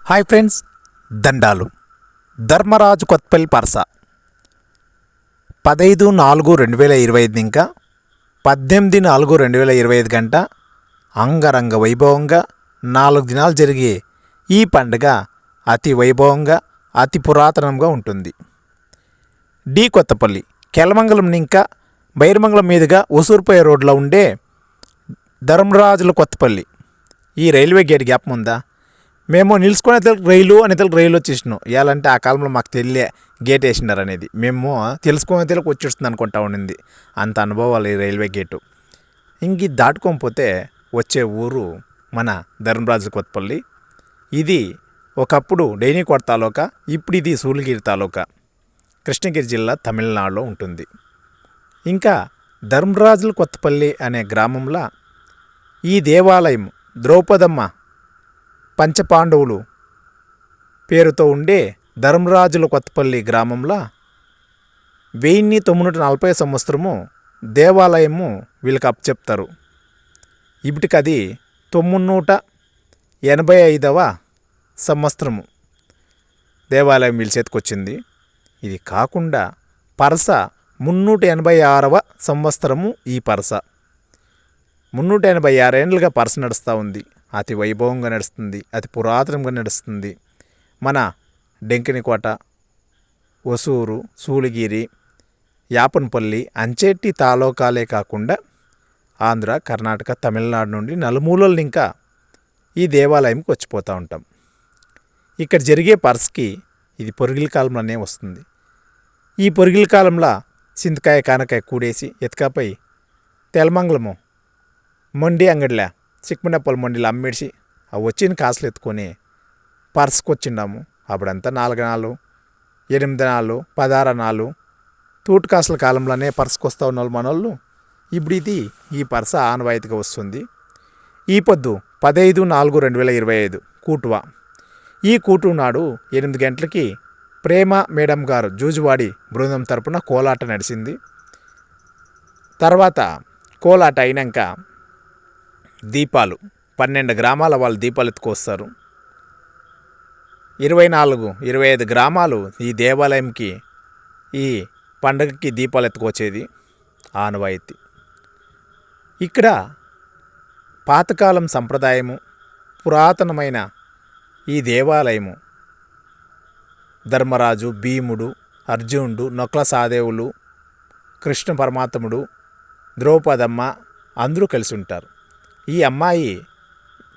Hi friends, దండాలు. ధర్మరాజు కొత్పల్లి పరస 15/4/2025 ఇంకా 18/4/2025 గంట అంగరంగ వైభవంగా 4 దినాలు జరిగే ఈ పండుగ అతి వైభవంగా అతి పురాతనంగా ఉంటుంది. డి కొత్తపల్లి కెలమంగళం ఇంకా బైరమంగళం మీదుగా ఒసూరుపోయే రోడ్లో ఉండే ధర్మరాజుల కొత్తపల్లి ఈ రైల్వే గేట్ గ్యాప్ ఉందా? మేము నిలుచుకునే రైలు వచ్చేసినాం. ఇవ్వాలంటే ఆ కాలంలో మాకు తెలియ గేట్ వేసినారు అనేది మేము తెలుసుకునే వచ్చేస్తుంది అనుకుంటా ఉండింది. అంత అనుభవాలు ఈ రైల్వే గేటు. ఇంక ఇది దాటుకోకపోతే వచ్చే ఊరు మన ధర్మరాజు కొత్తపల్లి. ఇది ఒకప్పుడు డైనీకోట తాలూకా, ఇప్పుడు ఇది సూళగిరి తాలూకా, కృష్ణగిరి జిల్లా, తమిళనాడులో ఉంటుంది. ఇంకా ధర్మరాజుల కొత్తపల్లి అనే గ్రామంలో ఈ దేవాలయం ద్రౌపదమ్మ పంచపాండవులు పేరుతో ఉండే ధర్మరాజుల కొత్తపల్లి గ్రామంలో 1940 సంవత్సరము దేవాలయము వీళ్ళకి అప్పచెప్తారు. ఇప్పటికి అది 985వ సంవత్సరము దేవాలయం వీళ్ళ చేతికొచ్చింది. ఇది కాకుండా పరస 386వ సంవత్సరము. ఈ పరస 386 ఏళ్ళుగా పరస నడుస్తూ ఉంది. అతి వైభవంగా నడుస్తుంది, అతి పురాతనంగా నడుస్తుంది. మన డెంకినికోట, ఒసూరు, సూళగిరి, యాపనపల్లి, అంచేటి తాలూకాలే కాకుండా ఆంధ్ర, కర్ణాటక, తమిళనాడు నుండి నలుమూలలు ఇంకా ఈ దేవాలయంకి వచ్చిపోతూ ఉంటాం. ఇక్కడ జరిగే పరసకి ఇది పొరుగుల కాలంలోనే వస్తుంది. ఈ పొరుగుల కాలంలో సింతకాయ కానకాయ కూడేసి ఎత్తుకాపై తెలమంగళము మొండి అంగడిలా చిక్మనప్పల మొండిలో అమ్మేసి ఆ వచ్చిన కాసులు ఎత్తుకొని పర్స్కి వచ్చిండాము. అప్పుడంతా 4 నాళ్ళు, 8 నాళ్ళు, 16 నాళ్ళు తూటు కాసుల కాలంలోనే పర్స్కి వస్తూ ఉన్న వాళ్ళు మనోళ్ళు. ఇప్పుడు ఈ పర్స ఆనవాయితీగా వస్తుంది. ఈ పొద్దు 15/4/2025 కూటువ. ఈ కూటు నాడు 8 గంటలకి ప్రేమ మేడం గారు జూజువాడి బృందం తరపున కోలాట నడిచింది. తర్వాత కోలాట అయినాక దీపాలు 12 గ్రామాల వాళ్ళు దీపాలు ఎత్తుకొస్తారు. 24-25 గ్రామాలు ఈ దేవాలయంకి ఈ పండగకి దీపాలు ఎత్తుకొచ్చేది ఆనవాయితీ. ఇక్కడ పాతకాలం సంప్రదాయము, పురాతనమైన ఈ దేవాలయము ధర్మరాజు, భీముడు, అర్జునుడు, నొక్ల సాదేవులు, కృష్ణ పరమాత్ముడు, ద్రౌపదమ్మ అందరూ కలిసి ఉంటారు. ఈ అమ్మాయి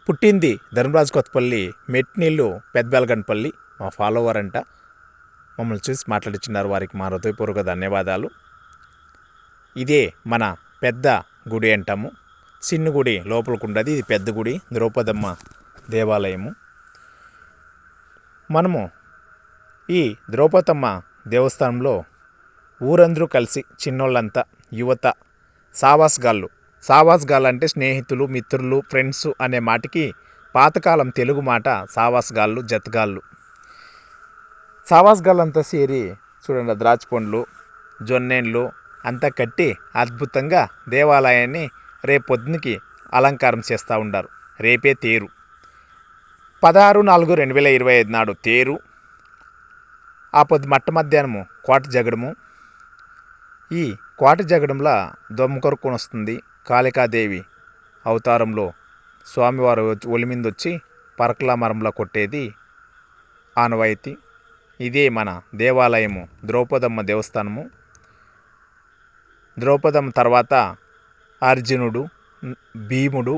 పుట్టింది ధర్మరాజు కొత్తపల్లి, మెట్నీళ్ళు, పెద్దబెలగనపల్లి. మా ఫాలోవర్ అంట, మమ్మల్ని చూసి మాట్లాడించినారు. వారికి మా హృదయపూర్వక ధన్యవాదాలు. ఇదే మన పెద్ద గుడి అంటాము. చిన్న గుడి లోపలికి ఉండదు, ఇది పెద్ద గుడి, ద్రౌపదమ్మ దేవాలయము. మనము ఈ ద్రౌపదమ్మ దేవస్థానంలో ఊరందరూ కలిసి చిన్నోళ్ళంతా యువత సావాస్గాళ్ళు అంటే స్నేహితులు, మిత్రులు, ఫ్రెండ్స్ అనే మాటకి పాతకాలం తెలుగు మాట సావాస్గాళ్ళు, జతగాళ్ళు. సావాస్గాళ్ళంతా చేరి చూడండి, ద్రాక్ష పండ్లు, జొన్నెండ్లు అంతా కట్టి అద్భుతంగా దేవాలయాన్ని రేపొద్దునికి అలంకారం చేస్తూ ఉండారు. రేపే తేరు. 16/4/2025 నాడు తేరు. ఆ పొద్దు మధ్యాహ్నము కోట జగడము. ఈ కోట జగడంలో దొమ్మ కొరుకొని వస్తుంది. కాళికాదేవి అవతారంలో స్వామివారు ఒలిమిందొచ్చి పరకలా మరంలో కొట్టేది ఆనవాయితీ. ఇదే మన దేవాలయము ద్రౌపదమ్మ దేవస్థానము. ద్రౌపదమ్మ తర్వాత అర్జునుడు, భీముడు,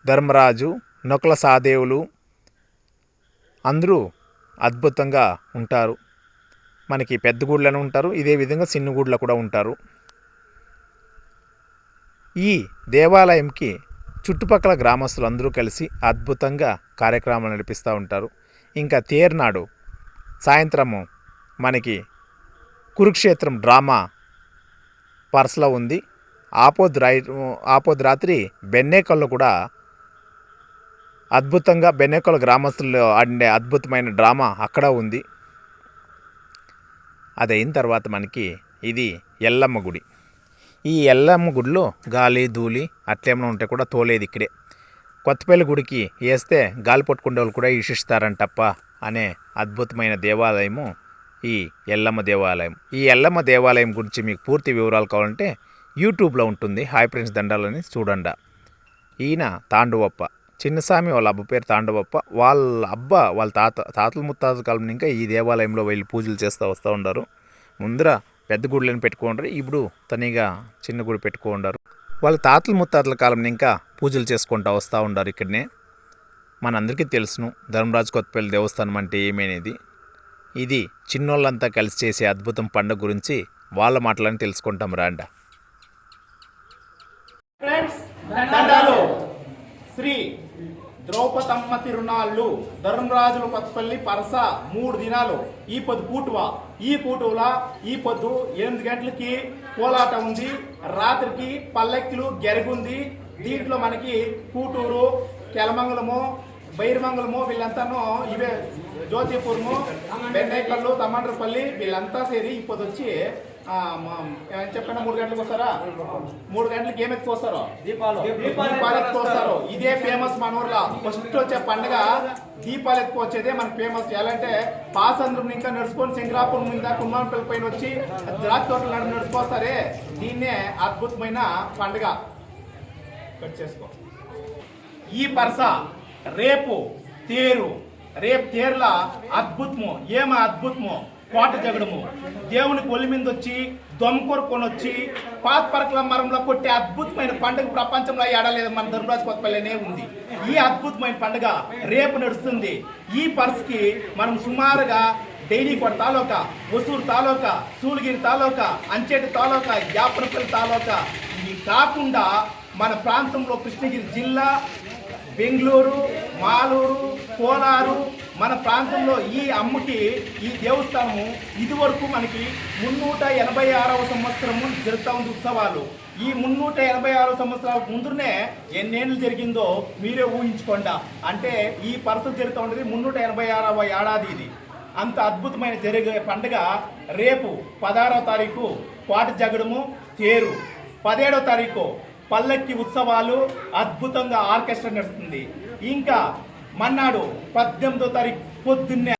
ధర్మరాజు, నొకల సాదేవులు అందరూ అద్భుతంగా ఉంటారు. మనకి పెద్ద గుడిలోనే ఉంటారు, ఇదే విధంగా చిన్న గుడిలో కూడా ఉంటారు. ఈ దేవాలయంకి చుట్టుపక్కల గ్రామస్తులు అందరూ కలిసి అద్భుతంగా కార్యక్రమాలు నడిపిస్తూ ఉంటారు. ఇంకా తేర్నాడు సాయంత్రము మనకి కురుక్షేత్రం డ్రామా పర్స్లో ఉంది. ఆపోద్ రాత్రి బెన్నేకల్లో కూడా అద్భుతంగా బెన్నేకల్ గ్రామస్తుల్లో ఆడే అద్భుతమైన డ్రామా అక్కడ ఉంది. అది అయిన తర్వాత మనకి ఇది ఎల్లమ్మ గుడి. ఈ ఎల్లమ్మ గుడిలో గాలి ధూళి అట్లేమైనా ఉంటే కూడా తోలేది ఇక్కడే. కొత్తపల్లి గుడికి వేస్తే గాలి పట్టుకునే వాళ్ళు కూడా ఈషిస్తారంటప్ప అనే అద్భుతమైన దేవాలయము ఈ ఎల్లమ్మ దేవాలయం. ఈ ఎల్లమ్మ దేవాలయం గురించి మీకు పూర్తి వివరాలు కావాలంటే యూట్యూబ్లో ఉంటుంది. హాయ్ ఫ్రెండ్స్ దండాలని చూడండి. ఈయన తాండవప్ప చిన్నస్వామి, వాళ్ళ అబ్బ పేరు తాండవప్ప. వాళ్ళ తాతల ముత్తాతల కాలం ఇంకా ఈ దేవాలయంలో వెళ్ళి పూజలు చేస్తూ వస్తూ ఉన్నారు. ముందర పెద్ద గుడిని పెట్టుకుంటారు, ఇప్పుడు తనిగా చిన్న గుడి పెట్టుకుంటారు. వాళ్ళ తాతల ముత్తాతల కాలం ఇంకా పూజలు చేసుకుంటూ వస్తూ ఉంటారు. ఇక్కడనే మనందరికీ తెలుసును ధర్మరాజు కొత్తపల్లి దేవస్థానం అంటే ఏమనేది. ఇది చిన్నోళ్ళంతా కలిసి చేసే అద్భుతం పండుగ గురించి వాళ్ళ మాటలని తెలుసుకుంటాం రాండా. శ్రీ ద్రౌపదమ్మ తిరునాళ్ళు ధర్మరాజుల కొత్తపల్లి పరస 3 దినాలు. ఈ పొద్దు కూటువ ఈ కూటువల ఈ పొద్దు 8 గంటలకి కోలాట ఉంది, రాత్రికి పల్లెక్కిలు గెరుగుంది. దీంట్లో మనకి కూటూరు, కెలమంగళము, బైరమంగళము వీళ్ళంతాను, ఇవే జ్యోతిపూర్ము, బెన్నైకల్లు, తమండ్రపల్లి వీళ్ళంతా సేరి ఇప్పుడు వచ్చి చెప్పండి 3 గంటలకు వస్తారా? 3 గంటలకి ఏం ఎత్తుకొస్తారో? దీపాలు ఎత్తుకొస్తారు. ఇదే ఫేమస్ మన ఊర్లో ఫస్ట్ వచ్చే పండుగ దీపాలు ఎత్తుకొచ్చేదే మనకు ఫేమస్. ఎలా అంటే పాసంద్రం ఇంకా నడుచుకొని శంకరాపురం మీద కుమ్మానపల్లి పైన వచ్చి ద్రాక్ష తోటలు నడుచుకొస్తారే, దీన్నే అద్భుతమైన పండుగ. చేసుకో ఈ పరస రేపు తేరుల అద్భుతము. ఏమ అద్భుతము? కోట జగడము దేవునికి ఒలి మీద వచ్చి దొమ్మకొరుకొని వచ్చి పాత్పరకల మరంలో కొట్టే అద్భుతమైన పండుగ ప్రపంచంలో ఏడలేదు, మన ధర్మరాజు కొత్తపల్లినే ఉంది. ఈ అద్భుతమైన పండుగ రేపు నడుస్తుంది. ఈ పర్స్కి మనం సుమారుగా డైలీకోట తాలూకా, ఒసూరు తాలూకా, సూళగిరి తాలూకా, అంచేటి తాలూకా, యాపనపల్లి తాలూకా, ఇవి కాకుండా మన ప్రాంతంలో కృష్ణగిరి జిల్లా, బెంగళూరు, మాలూరు, కోలారు, మన ప్రాంతంలో ఈ అమ్మకి ఈ దేవస్థానము ఇదివరకు మనకి 386వ సంవత్సరము జరుగుతూ ఉంది ఉత్సవాలు. ఈ 386 సంవత్సరాల ముందునే ఎన్నేళ్ళు జరిగిందో మీరే ఊహించుకోండి. అంటే ఈ పరిస్థితి జరుగుతూ ఉండేది 386వ ఏడాది. ఇది అంత అద్భుతమైన జరిగే పండుగ. రేపు 16వ తారీఖు కోట జగడము తేరు, 17వ తారీఖు పల్లకి ఉత్సవాలు, అద్భుతంగా ఆర్కెస్ట్రా నడుస్తుంది. ఇంకా మన్నాడు 18వ తారీఖు పొద్దున్నే.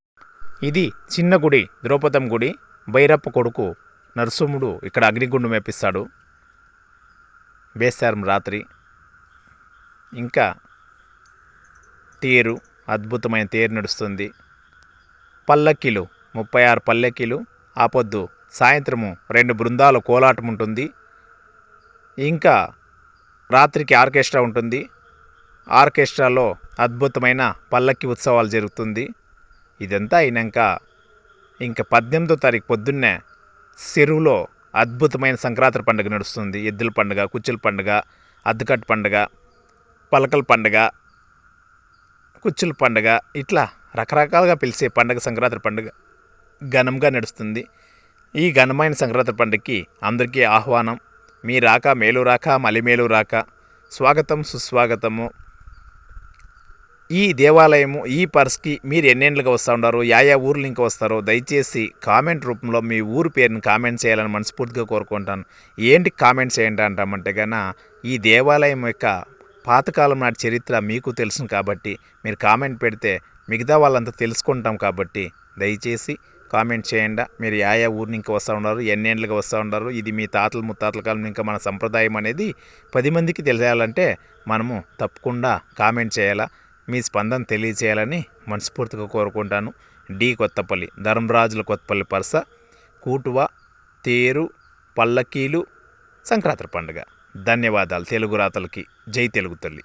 ఇది చిన్న గుడి, ద్రౌపదం గుడి. భైరప్ప కొడుకు నరసింహుడు ఇక్కడ అగ్నిగుండం వేపిస్తాడు బేస్తారం రాత్రి. ఇంకా తేరు, అద్భుతమైన తేరు నడుస్తుంది. పల్లకీలు 36 పల్లకీలు. ఆ పొద్దు సాయంత్రము 2 బృందాల కోలాటం ఉంటుంది. ఇంకా రాత్రికి ఆర్కెస్ట్రా ఉంటుంది. ఆర్కెస్ట్రాలో అద్భుతమైన పల్లకి ఉత్సవాలు జరుగుతుంది. ఇదంతా అయినాక ఇంకా 18వ తారీఖు పొద్దున్నే చెరువులో అద్భుతమైన సంక్రాంతి పండుగ నడుస్తుంది. ఎద్దుల పండుగ, కుచ్చుల పండుగ, అద్దుకట్టు పండుగ, పలకల పండుగ, కుచ్చుల పండుగ, ఇట్లా రకరకాలుగా పిలిచే పండుగ సంక్రాంతి పండుగ ఘనంగా నడుస్తుంది. ఈ ఘనమైన సంక్రాంతి పండుగకి అందరికీ ఆహ్వానం. మీ రాక మేలు రాక మలిమేలు రాక, స్వాగతం సుస్వాగతము. ఈ దేవాలయము ఈ పర్స్కి మీరు ఎన్నేళ్ళుగా వస్తూ ఉన్నారు, యా ఊర్లు ఇంకా వస్తారో దయచేసి కామెంట్ రూపంలో మీ ఊరు పేరుని కామెంట్ చేయాలని మనస్ఫూర్తిగా కోరుకుంటాను. ఏంటి కామెంట్ చేయండి అంటామంటే కన్నా ఈ దేవాలయం యొక్క పాతకాలం నాటి చరిత్ర మీకు తెలుసు కాబట్టి మీరు కామెంట్ పెడితే మిగతా వాళ్ళంతా తెలుసుకుంటాం కాబట్టి దయచేసి కామెంట్ చేయండి. మీరు యా ఊరిని ఇంకా వస్తూ ఉన్నారు, ఎన్నేళ్ళుగా వస్తూ ఉన్నారు, ఇది మీ తాతల ముత్తాతల కాలం ఇంకా మన సంప్రదాయం అనేది 10 మందికి తెలియాలంటే మనము తప్పకుండా కామెంట్ చేయాలా. మీ స్పందన తెలియచేయాలని మనస్ఫూర్తిగా కోరుకుంటాను. కొత్తపల్లి ధర్మరాజుల కొత్తపల్లి పరస, కూటువ, తేరు, పల్లకీలు, సంక్రాంతి పండుగ. ధన్యవాదాలు తెలుగు రాతలకి. జై తెలుగు తల్లి.